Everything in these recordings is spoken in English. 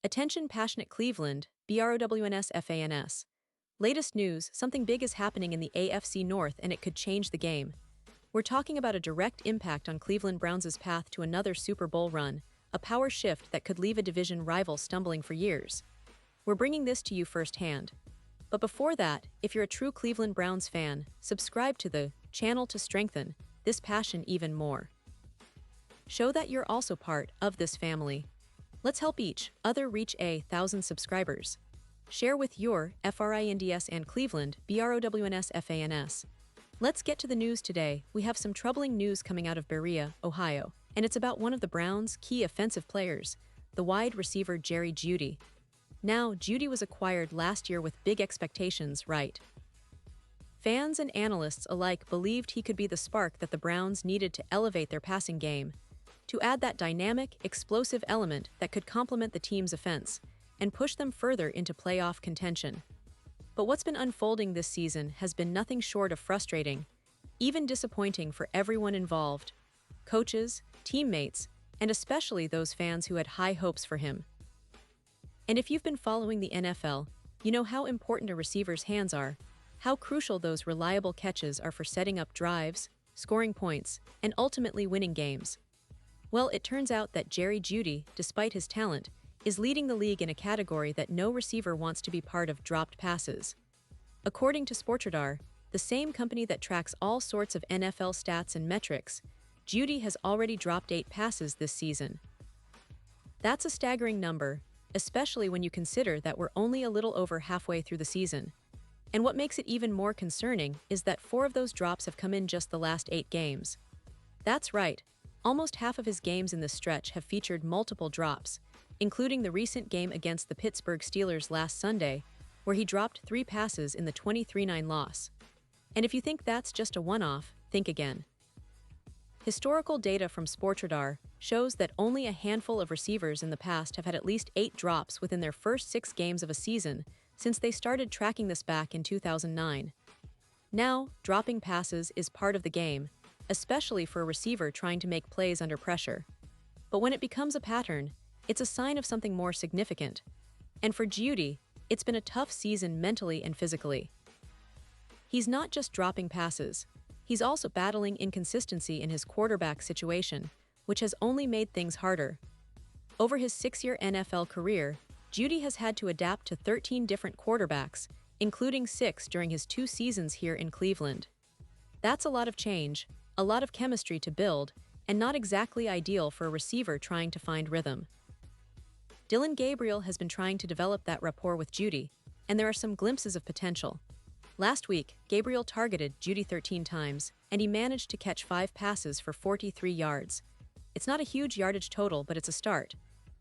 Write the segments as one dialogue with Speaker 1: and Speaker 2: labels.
Speaker 1: Attention passionate Cleveland, BROWNS. Latest news, something big is happening in the AFC North and it could change the game. We're talking about a direct impact on Cleveland Browns' path to another Super Bowl run, a power shift that could leave a division rival stumbling for years. We're bringing this to you firsthand. But before that, if you're a true Cleveland Browns fan, subscribe to the channel to strengthen this passion even more. Show that you're also part of this family. Let's help each other reach 1,000 subscribers. Share with your FRINDS and Cleveland BROWNS. Let's get to the news today. We have some troubling news coming out of Berea, Ohio, and it's about one of the Browns' key offensive players, the wide receiver Jeydy. Now, Jeydy was acquired last year with big expectations, right? Fans and analysts alike believed he could be the spark that the Browns needed to elevate their passing game, to add that dynamic, explosive element that could complement the team's offense and push them further into playoff contention. But what's been unfolding this season has been nothing short of frustrating, even disappointing for everyone involved: coaches, teammates, and especially those fans who had high hopes for him. And if you've been following the NFL, you know how important a receiver's hands are, how crucial those reliable catches are for setting up drives, scoring points, and ultimately winning games. Well, it turns out that Jeydy, despite his talent, is leading the league in a category that no receiver wants to be part of: dropped passes. According to Sportradar, the same company that tracks all sorts of NFL stats and metrics, Jeydy has already dropped 8 passes this season. That's a staggering number, especially when you consider that we're only a little over halfway through the season. And what makes it even more concerning is that 4 of those drops have come in just the last 8 games. That's right. Almost half of his games in this stretch have featured multiple drops, including the recent game against the Pittsburgh Steelers last Sunday, where he dropped 3 passes in the 23-9 loss. And if you think that's just a one-off, think again. Historical data from Sportradar shows that only a handful of receivers in the past have had at least 8 drops within their first 6 games of a season since they started tracking this back in 2009. Now, dropping passes is part of the game, especially for a receiver trying to make plays under pressure. But when it becomes a pattern, it's a sign of something more significant. And for Jeydy, it's been a tough season mentally and physically. He's not just dropping passes, he's also battling inconsistency in his quarterback situation, which has only made things harder. Over his 6-year NFL career, Jeydy has had to adapt to 13 different quarterbacks, including 6 during his 2 seasons here in Cleveland. That's a lot of change, a lot of chemistry to build, and not exactly ideal for a receiver trying to find rhythm. Dillon Gabriel has been trying to develop that rapport with Jeydy, and there are some glimpses of potential. Last week, Gabriel targeted Jeydy 13 times, and he managed to catch 5 passes for 43 yards. It's not a huge yardage total, but it's a start.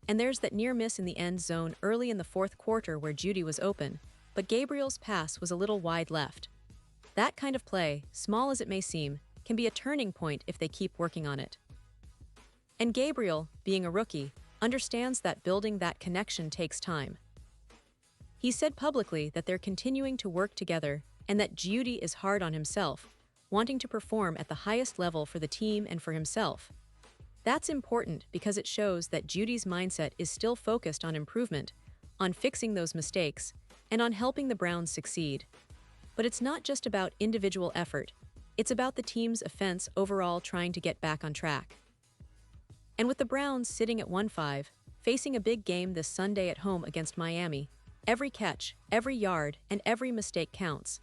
Speaker 1: And there's that near miss in the end zone early in the 4th quarter where Jeydy was open, but Gabriel's pass was a little wide left. That kind of play, small as it may seem, can be a turning point if they keep working on it. And Gabriel, being a rookie, understands that building that connection takes time. He said publicly that they're continuing to work together and that Jeydy is hard on himself, wanting to perform at the highest level for the team and for himself. That's important because it shows that Jeydy's mindset is still focused on improvement, on fixing those mistakes, and on helping the Browns succeed. But it's not just about individual effort. It's about the team's offense overall trying to get back on track. And with the Browns sitting at 1-5, facing a big game this Sunday at home against Miami, every catch, every yard, and every mistake counts.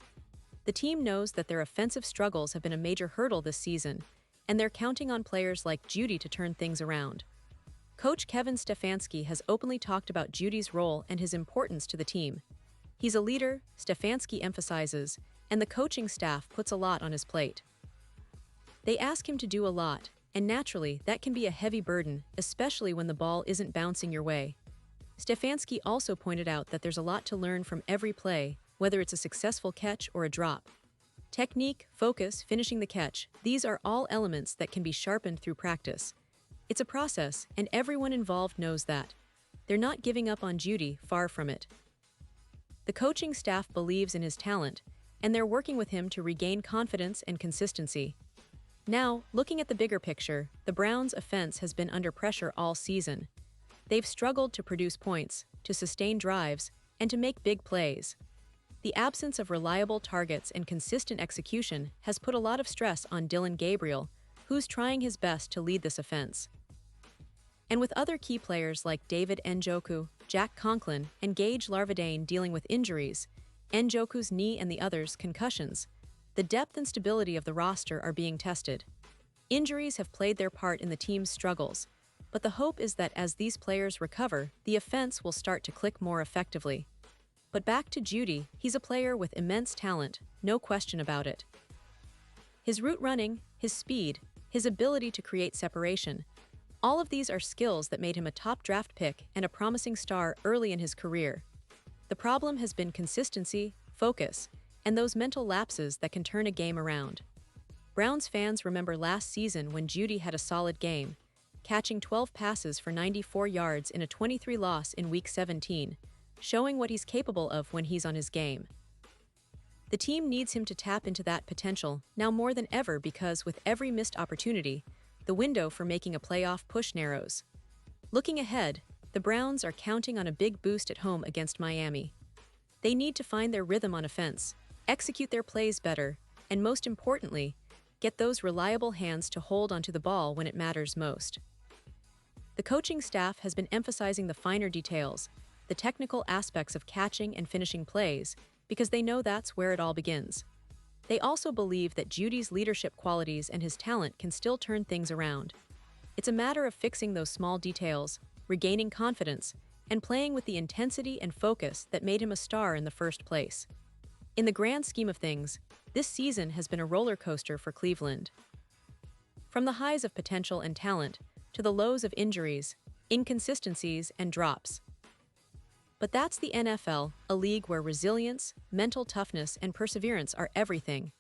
Speaker 1: The team knows that their offensive struggles have been a major hurdle this season, and they're counting on players like Jeydy to turn things around. Coach Kevin Stefanski has openly talked about Jeydy's role and his importance to the team. He's a leader, Stefanski emphasizes, and the coaching staff puts a lot on his plate. They ask him to do a lot, and naturally, that can be a heavy burden, especially when the ball isn't bouncing your way. Stefanski also pointed out that there's a lot to learn from every play, whether it's a successful catch or a drop. Technique, focus, finishing the catch, these are all elements that can be sharpened through practice. It's a process, and everyone involved knows that. They're not giving up on Jeydy, far from it. The coaching staff believes in his talent, and they're working with him to regain confidence and consistency. Now, looking at the bigger picture, the Browns' offense has been under pressure all season. They've struggled to produce points, to sustain drives, and to make big plays. The absence of reliable targets and consistent execution has put a lot of stress on Dylan Gabriel, who's trying his best to lead this offense. And with other key players like David Njoku, Jack Conklin, and Gage Larvadain dealing with injuries, Njoku's knee and the others' concussions, the depth and stability of the roster are being tested. Injuries have played their part in the team's struggles, but the hope is that as these players recover, the offense will start to click more effectively. But back to Jeydy, he's a player with immense talent, no question about it. His route running, his speed, his ability to create separation, all of these are skills that made him a top draft pick and a promising star early in his career. The problem has been consistency, focus, and those mental lapses that can turn a game around. Browns fans remember last season when Jeydy had a solid game, catching 12 passes for 94 yards in a 23 loss in Week 17, showing what he's capable of when he's on his game. The team needs him to tap into that potential now more than ever because with every missed opportunity, the window for making a playoff push narrows. Looking ahead, the Browns are counting on a big boost at home against Miami. They need to find their rhythm on offense, execute their plays better, and most importantly, get those reliable hands to hold onto the ball when it matters most. The coaching staff has been emphasizing the finer details, the technical aspects of catching and finishing plays, because they know that's where it all begins. They also believe that Jeydy's leadership qualities and his talent can still turn things around. It's a matter of fixing those small details, regaining confidence, and playing with the intensity and focus that made him a star in the first place. In the grand scheme of things, this season has been a roller coaster for Cleveland. From the highs of potential and talent to the lows of injuries, inconsistencies, and drops. But that's the NFL, a league where resilience, mental toughness, and perseverance are everything.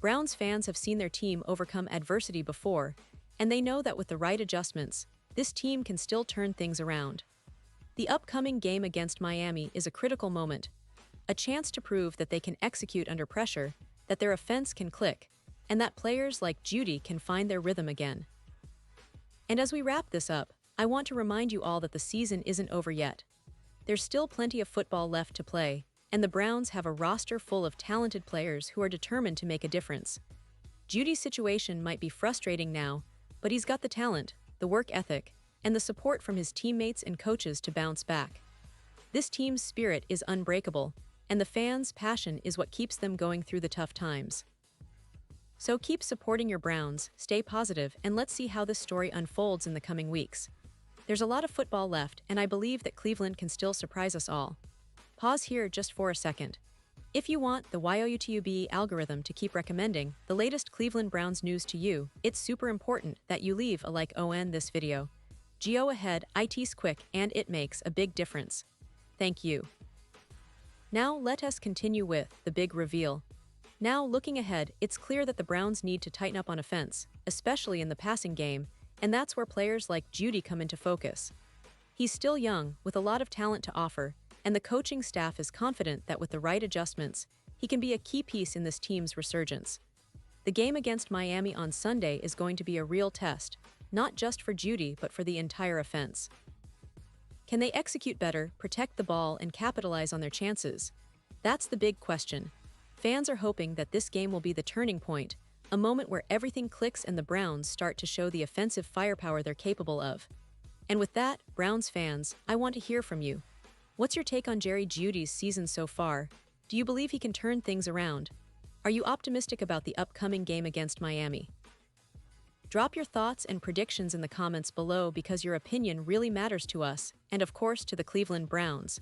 Speaker 1: Browns fans have seen their team overcome adversity before, and they know that with the right adjustments, this team can still turn things around. The upcoming game against Miami is a critical moment, a chance to prove that they can execute under pressure, that their offense can click, and that players like Jeydy can find their rhythm again. And as we wrap this up, I want to remind you all that the season isn't over yet. There's still plenty of football left to play, and the Browns have a roster full of talented players who are determined to make a difference. Jeydy's situation might be frustrating now, but he's got the talent, the work ethic, and the support from his teammates and coaches to bounce back. This team's spirit is unbreakable, and the fans' passion is what keeps them going through the tough times. So keep supporting your Browns, stay positive, and let's see how this story unfolds in the coming weeks. There's a lot of football left, and I believe that Cleveland can still surprise us all. Pause here just for a second. If you want the YouTube algorithm to keep recommending the latest Cleveland Browns news to you, it's super important that you leave a like on this video. Go ahead, it's quick and it makes a big difference. Thank you. Now let us continue with the big reveal. Now looking ahead, it's clear that the Browns need to tighten up on offense, especially in the passing game, and that's where players like Jeydy come into focus. He's still young, with a lot of talent to offer, and the coaching staff is confident that with the right adjustments, he can be a key piece in this team's resurgence. The game against Miami on Sunday is going to be a real test, not just for Jeydy but for the entire offense. Can they execute better, protect the ball, and capitalize on their chances? That's the big question. Fans are hoping that this game will be the turning point, a moment where everything clicks and the Browns start to show the offensive firepower they're capable of. And with that, Browns fans, I want to hear from you. What's your take on Jeydy's season so far? Do you believe he can turn things around? Are you optimistic about the upcoming game against Miami? Drop your thoughts and predictions in the comments below because your opinion really matters to us and of course to the Cleveland Browns.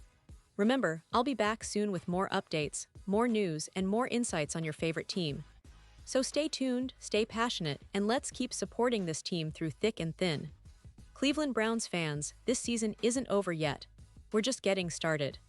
Speaker 1: Remember, I'll be back soon with more updates, more news, and more insights on your favorite team. So stay tuned, stay passionate, and let's keep supporting this team through thick and thin. Cleveland Browns fans, this season isn't over yet. We're just getting started.